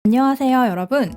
안녕하세요, 여러분.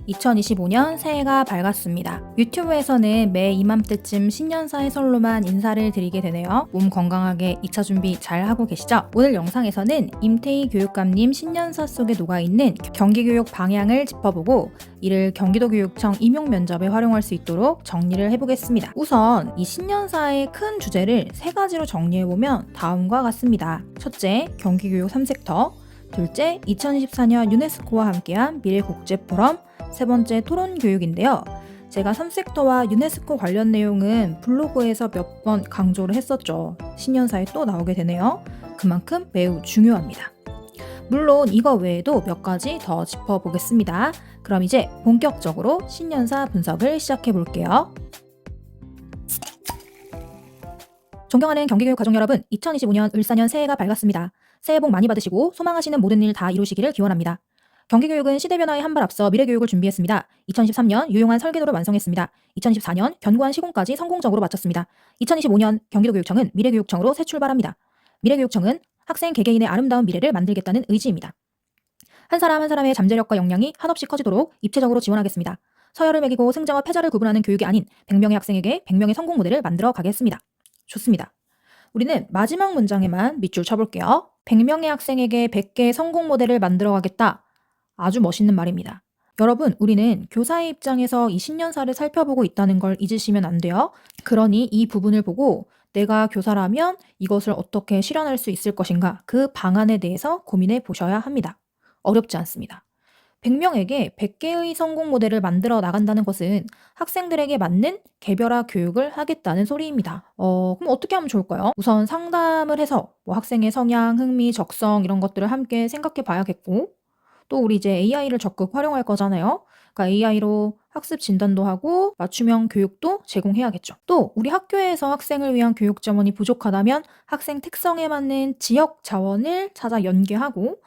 2025년 새해가 밝았습니다. 유튜브에서는 매 이맘때쯤 신년사 해설로만 인사를 드리게 되네요. 몸 건강하게 2차 준비 잘 하고 계시죠? 오늘 영상에서는 임태희 교육감님 신년사 속에 녹아있는 경기교육 방향을 짚어보고 이를 경기도교육청 임용면접에 활용할 수 있도록 정리를 해보겠습니다. 우선 이 신년사의 큰 주제를 세 가지로 정리해보면 다음과 같습니다. 첫째, 경기교육 3섹터. 둘째, 2024년 유네스코와 함께한 미래국제포럼. 세 번째, 토론교육인데요. 제가 3섹터와 유네스코 관련 내용은 블로그에서 몇 번 강조를 했었죠. 신년사에 또 나오게 되네요. 그만큼 매우 중요합니다. 물론 이거 외에도 몇 가지 더 짚어보겠습니다. 그럼 이제 본격적으로 신년사 분석을 시작해 볼게요. 존경하는 경기교육 가족 여러분, 2025년 을사년 새해가 밝았습니다. 새해 복 많이 받으시고 소망하시는 모든 일 다 이루시기를 기원합니다. 경기교육은 시대 변화에 한 발 앞서 미래교육을 준비했습니다. 2013년 유용한 설계도를 완성했습니다. 2024년 견고한 시공까지 성공적으로 마쳤습니다. 2025년 경기도교육청은 미래교육청으로 새 출발합니다. 미래교육청은 학생 개개인의 아름다운 미래를 만들겠다는 의지입니다. 한 사람 한 사람의 잠재력과 역량이 한없이 커지도록 입체적으로 지원하겠습니다. 서열을 매기고 승자와 패자를 구분하는 교육이 아닌 100명의 학생에게 100명의 성공 모델을 만들어 가겠습니다. 좋습니다. 우리는 마지막 문장에만 밑줄 쳐볼게요. 100명의 학생에게 100개의 성공 모델을 만들어 가겠다. 아주 멋있는 말입니다. 여러분, 우리는 교사의 입장에서 이 신년사를 살펴보고 있다는 걸 잊으시면 안 돼요. 그러니 이 부분을 보고 내가 교사라면 이것을 어떻게 실현할 수 있을 것인가, 그 방안에 대해서 고민해 보셔야 합니다. 어렵지 않습니다. 100명에게 100개의 성공 모델을 만들어 나간다는 것은 학생들에게 맞는 개별화 교육을 하겠다는 소리입니다. 그럼 어떻게 하면 좋을까요? 우선 상담을 해서 학생의 성향, 흥미, 적성 이런 것들을 함께 생각해 봐야겠고, 또 우리 이제 AI를 적극 활용할 거잖아요. 그러니까 AI로 학습 진단도 하고 맞춤형 교육도 제공해야겠죠. 또 우리 학교에서 학생을 위한 교육 자원이 부족하다면 학생 특성에 맞는 지역 자원을 찾아 연계하고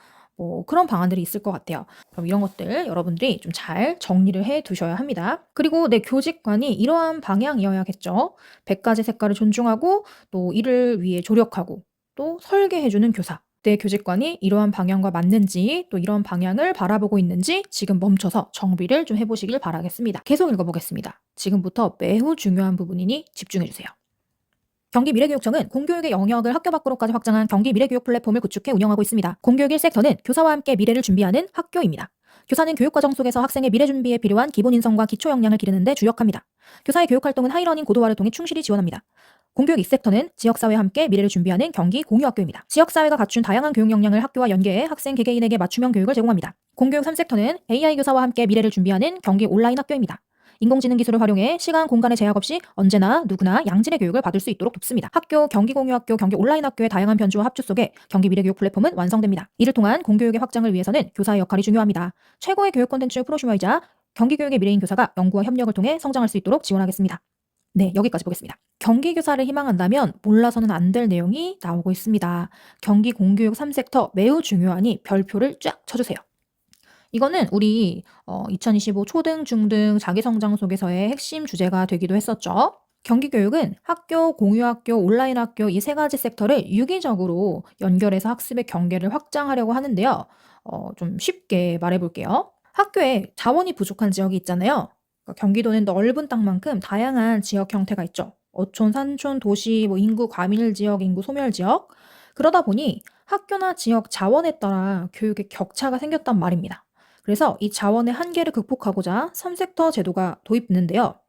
그런 방안들이 있을 것 같아요. 그럼 이런 것들 여러분들이 좀 잘 정리를 해 두셔야 합니다. 그리고 내 교직관이 이러한 방향이어야겠죠. 100가지 색깔을 존중하고 또 이를 위해 조력하고 또 설계해주는 교사. 내 교직관이 이러한 방향과 맞는지 또 이런 방향을 바라보고 있는지 지금 멈춰서 정비를 좀 해보시길 바라겠습니다. 계속 읽어보겠습니다. 지금부터 매우 중요한 부분이니 집중해주세요. 경기미래교육청은 공교육의 영역을 학교 밖으로까지 확장한 경기미래교육 플랫폼을 구축해 운영하고 있습니다. 공교육 1섹터는 교사와 함께 미래를 준비하는 학교입니다. 교사는 교육과정 속에서 학생의 미래 준비에 필요한 기본 인성과 기초 역량을 기르는 데 주력합니다. 교사의 교육활동은 하이러닝 고도화를 통해 충실히 지원합니다. 공교육 2섹터는 지역사회와 함께 미래를 준비하는 경기 공유학교입니다. 지역사회가 갖춘 다양한 교육 역량을 학교와 연계해 학생 개개인에게 맞춤형 교육을 제공합니다. 공교육 3섹터는 AI 교사와 함께 미래를 준비하는 경기 온라인 학교입니다. 인공지능 기술을 활용해 시간, 공간의 제약 없이 언제나 누구나 양질의 교육을 받을 수 있도록 돕습니다. 학교, 경기공유학교, 경기 온라인 학교의 다양한 변주와 합주 속에 경기 미래교육 플랫폼은 완성됩니다. 이를 통한 공교육의 확장을 위해서는 교사의 역할이 중요합니다. 최고의 교육 콘텐츠 프로슈머이자 경기교육의 미래인 교사가 연구와 협력을 통해 성장할 수 있도록 지원하겠습니다. 네, 여기까지 보겠습니다. 경기교사를 희망한다면 몰라서는 안 될 내용이 나오고 있습니다. 경기 공교육 3섹터 매우 중요하니 별표를 쫙 쳐주세요. 이거는 우리 2025 초등, 중등 자기성장 속에서의 핵심 주제가 되기도 했었죠. 경기교육은 학교, 공유학교, 온라인 학교 이 세 가지 섹터를 유기적으로 연결해서 학습의 경계를 확장하려고 하는데요. 좀 쉽게 말해볼게요. 학교에 자원이 부족한 지역이 있잖아요. 그러니까 경기도는 넓은 땅만큼 다양한 지역 형태가 있죠. 어촌, 산촌, 도시, 인구 과밀 지역, 인구 소멸 지역. 그러다 보니 학교나 지역 자원에 따라 교육의 격차가 생겼단 말입니다. 그래서 이 자원의 한계를 극복하고자 3섹터 제도가 도입되는데요.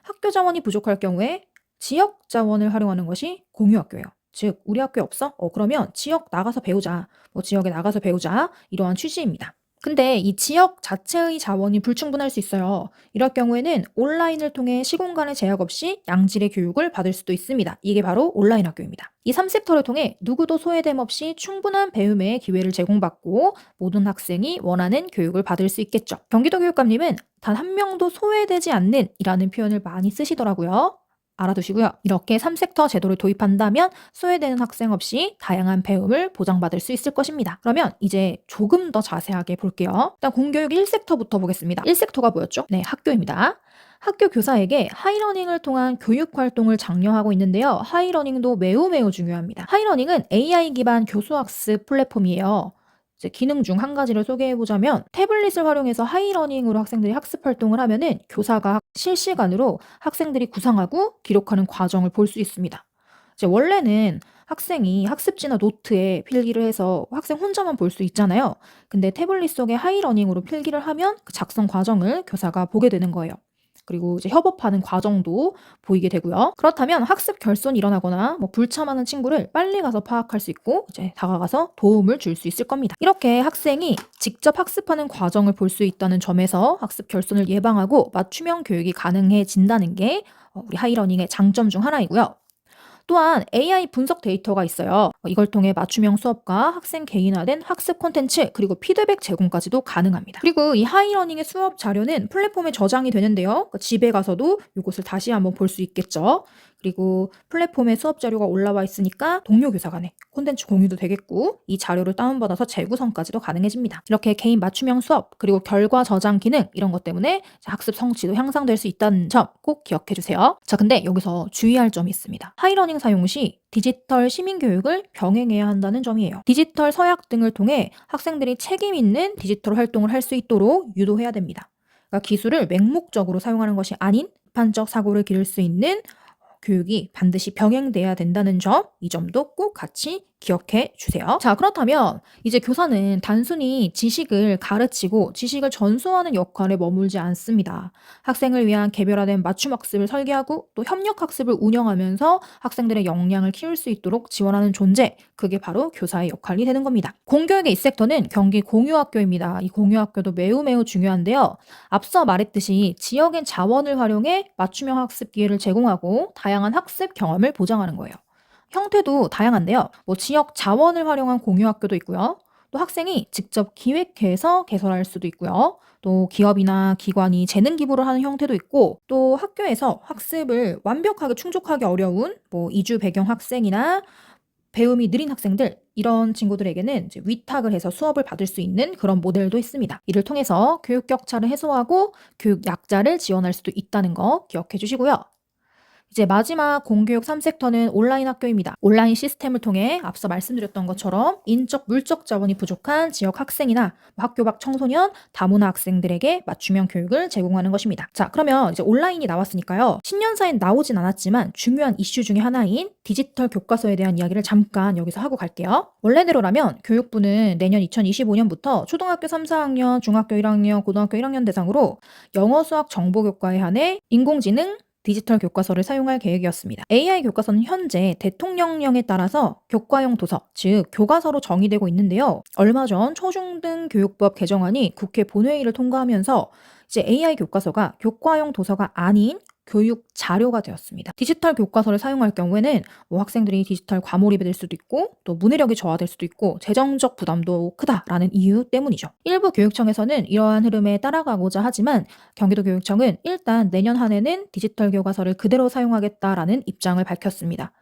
학교 자원이 부족할 경우에 지역 자원을 활용하는 것이 공유학교예요. 즉 우리 학교에 없어? 그러면 지역 나가서 배우자. 지역에 나가서 배우자. 이러한 취지입니다. 근데 이 지역 자체의 자원이 불충분할 수 있어요. 이럴 경우에는 온라인을 통해 시공간의 제약 없이 양질의 교육을 받을 수도 있습니다. 이게 바로 온라인 학교입니다. 이 3섹터를 통해 누구도 소외됨 없이 충분한 배움의 기회를 제공받고 모든 학생이 원하는 교육을 받을 수 있겠죠. 경기도 교육감님은 단 한 명도 소외되지 않는 이라는 표현을 많이 쓰시더라고요. 알아두시고요. 이렇게 3섹터 제도를 도입한다면 소외되는 학생 없이 다양한 배움을 보장받을 수 있을 것입니다. 그러면 이제 조금 더 자세하게 볼게요. 일단 공교육 1섹터부터 보겠습니다. 1섹터가 뭐였죠? 네, 학교입니다. 학교 교사에게 하이러닝을 통한 교육 활동을 장려하고 있는데요. 하이러닝도 매우 중요합니다. 하이러닝은 AI 기반 교수학습 플랫폼이에요. 이제 기능 중 한 가지를 소개해 보자면 태블릿을 활용해서 하이러닝으로 학생들이 학습 활동을 하면은 교사가 실시간으로 학생들이 구상하고 기록하는 과정을 볼 수 있습니다. 이제 원래는 학생이 학습지나 노트에 필기를 해서 학생 혼자만 볼 수 있잖아요. 근데 태블릿 속에 하이러닝으로 필기를 하면 그 작성 과정을 교사가 보게 되는 거예요. 그리고 이제 협업하는 과정도 보이게 되고요. 그렇다면 학습 결손이 일어나거나 뭐 불참하는 친구를 빨리 가서 파악할 수 있고 이제 다가가서 도움을 줄 수 있을 겁니다. 이렇게 학생이 직접 학습하는 과정을 볼 수 있다는 점에서 학습 결손을 예방하고 맞춤형 교육이 가능해진다는 게 우리 하이러닝의 장점 중 하나이고요. 또한 AI 분석 데이터가 있어요. 이걸 통해 맞춤형 수업과 학생 개인화된 학습 콘텐츠 그리고 피드백 제공까지도 가능합니다. 그리고 이 하이러닝의 수업 자료는 플랫폼에 저장이 되는데요. 그러니까 집에 가서도 이것을 다시 한번 볼 수 있겠죠. 그리고 플랫폼에 수업 자료가 올라와 있으니까 동료 교사 간에 콘텐츠 공유도 되겠고 이 자료를 다운받아서 재구성까지도 가능해집니다. 이렇게 개인 맞춤형 수업 그리고 결과 저장 기능 이런 것 때문에 학습 성취도 향상될 수 있다는 점 꼭 기억해 주세요. 자, 근데 여기서 주의할 점이 있습니다. 하이러닝 사용 시 디지털 시민교육을 병행해야 한다는 점이에요. 디지털 서약 등을 통해 학생들이 책임 있는 디지털 활동을 할 수 있도록 유도해야 됩니다. 그러니까 기술을 맹목적으로 사용하는 것이 아닌 비판적 사고를 기를 수 있는 교육이 반드시 병행돼야 된다는 점, 이 점도 꼭 같이 기억해 주세요. 자, 그렇다면 이제 교사는 단순히 지식을 가르치고 지식을 전수하는 역할에 머물지 않습니다. 학생을 위한 개별화된 맞춤 학습을 설계하고 또 협력 학습을 운영하면서 학생들의 역량을 키울 수 있도록 지원하는 존재, 그게 바로 교사의 역할이 되는 겁니다. 공교육의 이 섹터는 경기 공유학교입니다. 이 공유학교도 매우 중요한데요. 앞서 말했듯이 지역의 자원을 활용해 맞춤형 학습 기회를 제공하고 다양한 학습 경험을 보장하는 거예요. 형태도 다양한데요. 뭐 지역 자원을 활용한 공유학교도 있고요. 또 학생이 직접 기획해서 개설할 수도 있고요. 또 기업이나 기관이 재능 기부를 하는 형태도 있고 또 학교에서 학습을 완벽하게 충족하기 어려운 뭐 이주 배경 학생이나 배움이 느린 학생들 이런 친구들에게는 이제 위탁을 해서 수업을 받을 수 있는 그런 모델도 있습니다. 이를 통해서 교육 격차를 해소하고 교육 약자를 지원할 수도 있다는 거 기억해 주시고요. 이제 마지막 공교육 3섹터는 온라인 학교입니다. 온라인 시스템을 통해 앞서 말씀드렸던 것처럼 인적, 물적 자원이 부족한 지역 학생이나 학교 밖 청소년, 다문화 학생들에게 맞춤형 교육을 제공하는 것입니다. 자, 그러면 이제 온라인이 나왔으니까요. 신년사엔 나오진 않았지만 중요한 이슈 중에 하나인 디지털 교과서에 대한 이야기를 잠깐 여기서 하고 갈게요. 원래대로라면 교육부는 내년 2025년부터 초등학교 3, 4학년, 중학교 1학년, 고등학교 1학년 대상으로 영어, 수학, 정보 교과에 한해 인공지능, 디지털 교과서를 사용할 계획이었습니다. AI 교과서는 현재 대통령령에 따라서 교과용 도서, 즉 교과서로 정의되고 있는데요. 얼마 전 초중등 교육법 개정안이 국회 본회의를 통과하면서 이제 AI 교과서가 교과용 도서가 아닌 교육 자료가 되었습니다. 디지털 교과서를 사용할 경우에는 뭐 학생들이 디지털 과몰입이 될 수도 있고 또 문해력이 저하될 수도 있고 재정적 부담도 크다라는 이유 때문이죠. 일부 교육청에서는 이러한 흐름에 따라가고자 하지만 경기도교육청은 일단 내년 한 해는 디지털 교과서를 그대로 사용하겠다라는 입장을 밝혔습니다.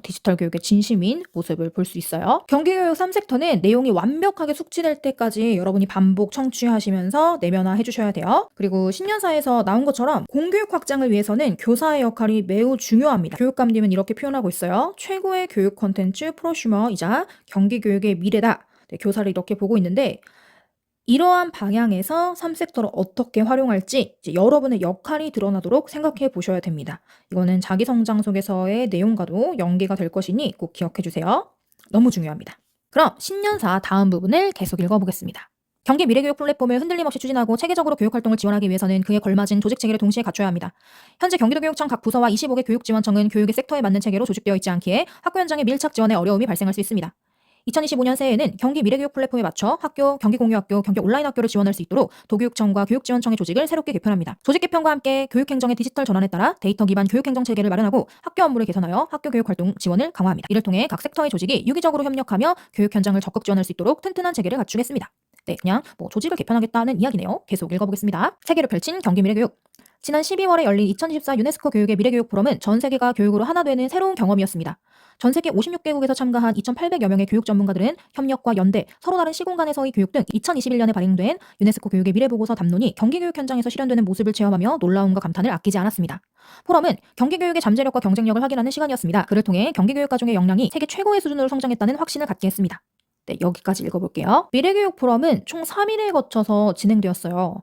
디지털 교육의 진심인 모습을 볼 수 있어요. 경기교육 3섹터는 내용이 완벽하게 숙지될 때까지 여러분이 반복 청취하시면서 내면화해 주셔야 돼요. 그리고 신년사에서 나온 것처럼 공교육 확장을 위해서는 교사의 역할이 매우 중요합니다. 교육감님은 이렇게 표현하고 있어요. 최고의 교육 콘텐츠 프로슈머이자 경기교육의 미래다. 네, 교사를 이렇게 보고 있는데 이러한 방향에서 3섹터를 어떻게 활용할지 이제 여러분의 역할이 드러나도록 생각해 보셔야 됩니다. 이거는 자기 성장 속에서의 내용과도 연계가 될 것이니 꼭 기억해 주세요. 너무 중요합니다. 그럼 신년사 다음 부분을 계속 읽어보겠습니다. 경기 미래교육 플랫폼을 흔들림 없이 추진하고 체계적으로 교육활동을 지원하기 위해서는 그에 걸맞은 조직체계를 동시에 갖춰야 합니다. 현재 경기도교육청 각 부서와 25개 교육지원청은 교육의 섹터에 맞는 체계로 조직되어 있지 않기에 학교 현장의 밀착 지원에 어려움이 발생할 수 있습니다. 2025년 새해에는 경기 미래교육 플랫폼에 맞춰 학교, 경기공유학교, 경기 온라인 학교를 지원할 수 있도록 도교육청과 교육지원청의 조직을 새롭게 개편합니다. 조직 개편과 함께 교육행정의 디지털 전환에 따라 데이터 기반 교육행정 체계를 마련하고 학교 업무를 개선하여 학교 교육활동 지원을 강화합니다. 이를 통해 각 섹터의 조직이 유기적으로 협력하며 교육 현장을 적극 지원할 수 있도록 튼튼한 체계를 갖추겠습니다. 네, 그냥 조직을 개편하겠다는 이야기네요. 계속 읽어보겠습니다. 체계를 펼친 경기 미래교육. 지난 12월에 열린 2024 유네스코 교육의 미래교육 포럼은 전 세계가 교육으로 하나 되는 새로운 경험이었습니다. 전 세계 56개국에서 참가한 2,800여 명의 교육 전문가들은 협력과 연대, 서로 다른 시공간에서의 교육 등 2021년에 발행된 유네스코 교육의 미래보고서 담론이 경기교육 현장에서 실현되는 모습을 체험하며 놀라움과 감탄을 아끼지 않았습니다. 포럼은 경기교육의 잠재력과 경쟁력을 확인하는 시간이었습니다. 그를 통해 경기교육 가정의 역량이 세계 최고의 수준으로 성장했다는 확신을 갖게 했습니다. 네, 여기까지 읽어볼게요. 미래교육 포럼은 총 3일에 거쳐서 진행되었어요.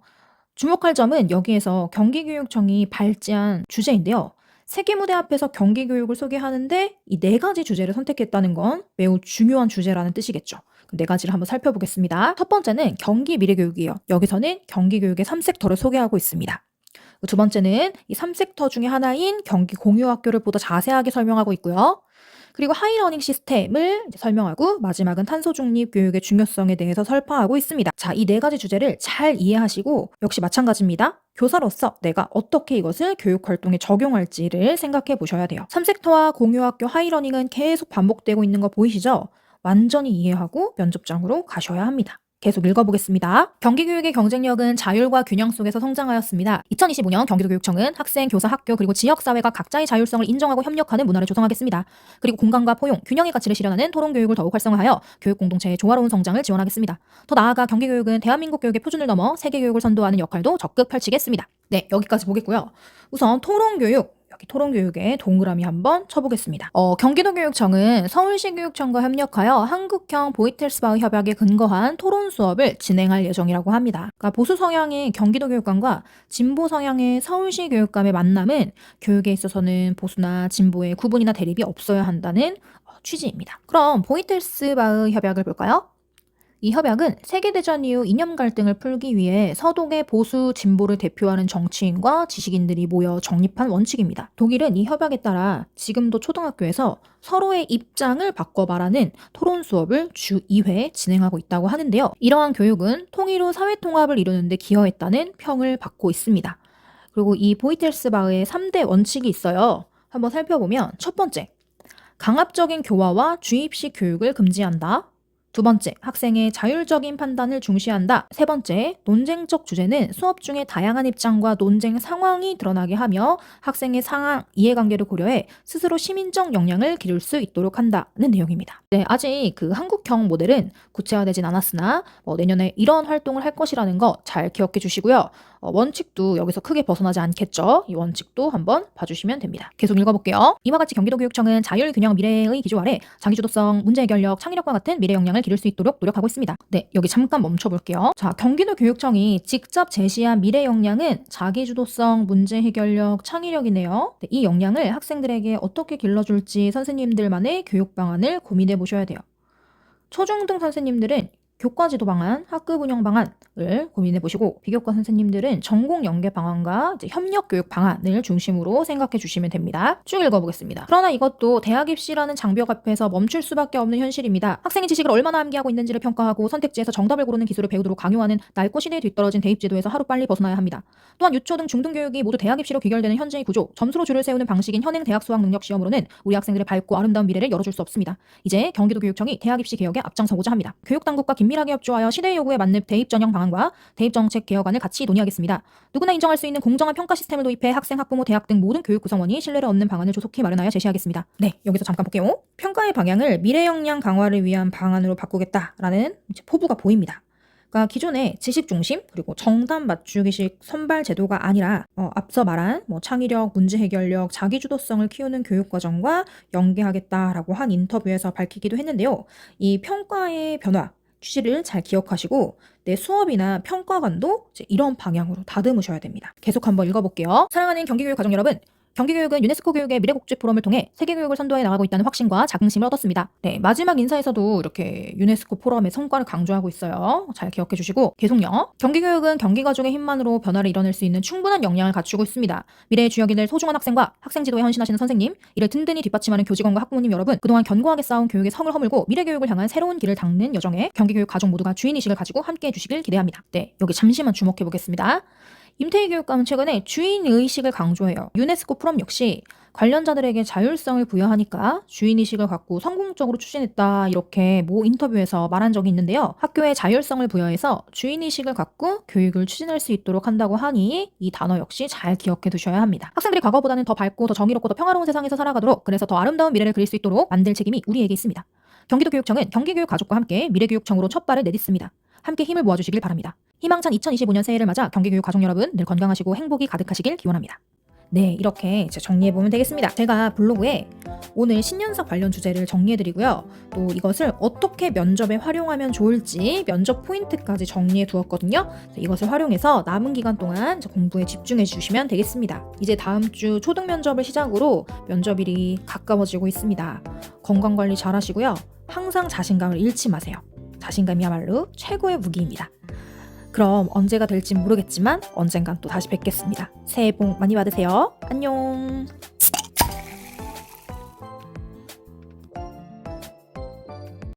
주목할 점은 여기에서 경기교육청이 발제한 주제인데요. 세계 무대 앞에서 경기교육을 소개하는데 이 4가지 주제를 선택했다는 건 매우 중요한 주제라는 뜻이겠죠. 그 4가지를 한번 살펴보겠습니다. 첫 번째는 경기 미래교육이에요. 여기서는 경기교육의 3섹터를 소개하고 있습니다. 두 번째는 이 3섹터 중에 하나인 경기 공유학교를 보다 자세하게 설명하고 있고요. 그리고 하이러닝 시스템을 설명하고 마지막은 탄소 중립 교육의 중요성에 대해서 설파하고 있습니다. 자, 이 4가지 주제를 잘 이해하시고 역시 마찬가지입니다. 교사로서 내가 어떻게 이것을 교육 활동에 적용할지를 생각해 보셔야 돼요. 3섹터와 공유학교 하이러닝은 계속 반복되고 있는 거 보이시죠? 완전히 이해하고 면접장으로 가셔야 합니다. 계속 읽어보겠습니다. 경기교육의 경쟁력은 자율과 균형 속에서 성장하였습니다. 2025년 경기도교육청은 학생, 교사, 학교 그리고 지역사회가 각자의 자율성을 인정하고 협력하는 문화를 조성하겠습니다. 그리고 공감과 포용, 균형의 가치를 실현하는 토론교육을 더욱 활성화하여 교육 공동체의 조화로운 성장을 지원하겠습니다. 더 나아가 경기교육은 대한민국 교육의 표준을 넘어 세계교육을 선도하는 역할도 적극 펼치겠습니다. 네, 여기까지 보겠고요. 우선 토론교육. 여기 토론교육에 동그라미 한번 쳐보겠습니다. 경기도교육청은 서울시 교육청과 협력하여 한국형 보이텔스바흐 협약에 근거한 토론 수업을 진행할 예정이라고 합니다. 그러니까 보수 성향의 경기도교육감과 진보 성향의 서울시 교육감의 만남은 교육에 있어서는 보수나 진보의 구분이나 대립이 없어야 한다는 취지입니다. 그럼 보이텔스바흐 협약을 볼까요? 이 협약은 세계대전 이후 이념 갈등을 풀기 위해 서독의 보수 진보를 대표하는 정치인과 지식인들이 모여 정립한 원칙입니다. 독일은 이 협약에 따라 지금도 초등학교에서 서로의 입장을 바꿔 말하는 토론 수업을 주 2회 진행하고 있다고 하는데요. 이러한 교육은 통일 후 사회 통합을 이루는 데 기여했다는 평을 받고 있습니다. 그리고 이 보이텔스바흐의 3대 원칙이 있어요. 한번 살펴보면 첫 번째, 강압적인 교화와 주입식 교육을 금지한다. 두 번째, 학생의 자율적인 판단을 중시한다. 세 번째, 논쟁적 주제는 수업 중에 다양한 입장과 논쟁 상황이 드러나게 하며 학생의 상황, 이해관계를 고려해 스스로 시민적 역량을 기를 수 있도록 한다는 내용입니다. 네, 아직 그 한국형 모델은 구체화되진 않았으나 내년에 이런 활동을 할 것이라는 거 잘 기억해 주시고요. 원칙도 여기서 크게 벗어나지 않겠죠. 이 원칙도 한번 봐주시면 됩니다. 계속 읽어볼게요. 이와 같이 경기도교육청은 자율균형 미래의 기조 아래 자기주도성, 문제해결력, 창의력과 같은 미래 역량을 기를 수 있도록 노력하고 있습니다. 네, 여기 잠깐 멈춰볼게요. 자, 경기도교육청이 직접 제시한 미래 역량은 자기주도성, 문제해결력, 창의력이네요. 네, 이 역량을 학생들에게 어떻게 길러줄지 선생님들만의 교육 방안을 고민해 보셔야 돼요. 초중등 선생님들은 교과지도 방안, 학급 운영 방안을 고민해 보시고 비교과 선생님들은 전공 연계 방안과 협력 교육 방안을 중심으로 생각해 주시면 됩니다. 쭉 읽어보겠습니다. 그러나 이것도 대학 입시라는 장벽 앞에서 멈출 수밖에 없는 현실입니다. 학생이 지식을 얼마나 암기하고 있는지를 평가하고 선택지에서 정답을 고르는 기술을 배우도록 강요하는 낡고 시대에 뒤떨어진 대입제도에서 하루빨리 벗어나야 합니다. 또한 유초 등 중등 교육이 모두 대학 입시로 귀결되는 현재의 구조, 점수로 줄을 세우는 방식인 현행 대학 수학 능력 시험으로는 우리 학생들의 밝고 아름다운 미래를 열어줄 수 없습니다. 이제 경기도교육청이 대학 입시 개혁에 앞장서고자 합니다. 교육당국과 긴밀하게 협조하여 시대의 요구에 맞는 대입 전형 방안과 대입 정책 개혁안을 같이 논의하겠습니다. 누구나 인정할 수 있는 공정한 평가 시스템을 도입해 학생, 학부모, 대학 등 모든 교육 구성원이 신뢰를 얻는 방안을 조속히 마련하여 제시하겠습니다. 네, 여기서 잠깐 볼게요. 평가의 방향을 미래 역량 강화를 위한 방안으로 바꾸겠다라는 포부가 보입니다. 그러니까 기존의 지식 중심 그리고 정답 맞추기식 선발 제도가 아니라 앞서 말한 창의력, 문제 해결력, 자기주도성을 키우는 교육 과정과 연계하겠다라고 한 인터뷰에서 밝히기도 했는데요. 이 평가의 변화 취지를 잘 기억하시고 내 수업이나 평가관도 이런 방향으로 다듬으셔야 됩니다. 계속 한번 읽어볼게요. 사랑하는 경기교육 가족 여러분, 경기교육은 유네스코 교육의 미래국제 포럼을 통해 세계교육을 선도해 나가고 있다는 확신과 자긍심을 얻었습니다. 네, 마지막 인사에서도 이렇게 유네스코 포럼의 성과를 강조하고 있어요. 잘 기억해 주시고 계속요. 경기교육은 경기가족의 힘만으로 변화를 이뤄낼 수 있는 충분한 역량을 갖추고 있습니다. 미래의 주역이 될 소중한 학생과 학생지도에 헌신하시는 선생님, 이를 든든히 뒷받침하는 교직원과 학부모님 여러분, 그동안 견고하게 쌓아온 교육의 성을 허물고 미래교육을 향한 새로운 길을 닦는 여정에 경기교육 가족 모두가 주인의식을 가지고 함께해 주시길 기대합니다. 네, 여기 잠시만 주목해 보겠습니다. 임태희 교육감은 최근에 주인의식을 강조해요. 유네스코 포럼 역시 관련자들에게 자율성을 부여하니까 주인의식을 갖고 성공적으로 추진했다 이렇게 모 인터뷰에서 말한 적이 있는데요. 학교에 자율성을 부여해서 주인의식을 갖고 교육을 추진할 수 있도록 한다고 하니 이 단어 역시 잘 기억해 두셔야 합니다. 학생들이 과거보다는 더 밝고 더 정의롭고 더 평화로운 세상에서 살아가도록, 그래서 더 아름다운 미래를 그릴 수 있도록 만들 책임이 우리에게 있습니다. 경기도교육청은 경기교육 가족과 함께 미래교육청으로 첫 발을 내딛습니다. 함께 힘을 모아주시길 바랍니다. 희망찬 2025년 새해를 맞아 경기교육 가족 여러분 늘 건강하시고 행복이 가득하시길 기원합니다. 네, 이렇게 정리해보면 되겠습니다. 제가 블로그에 오늘 신년사 관련 주제를 정리해드리고요. 또 이것을 어떻게 면접에 활용하면 좋을지 면접 포인트까지 정리해 두었거든요. 이것을 활용해서 남은 기간 동안 공부에 집중해 주시면 되겠습니다. 이제 다음 주 초등 면접을 시작으로 면접일이 가까워지고 있습니다. 건강관리 잘 하시고요. 항상 자신감을 잃지 마세요. 자신감이야말로 최고의 무기입니다. 그럼 언제가 될진 모르겠지만 언젠간 또 다시 뵙겠습니다. 새해 복 많이 받으세요. 안녕.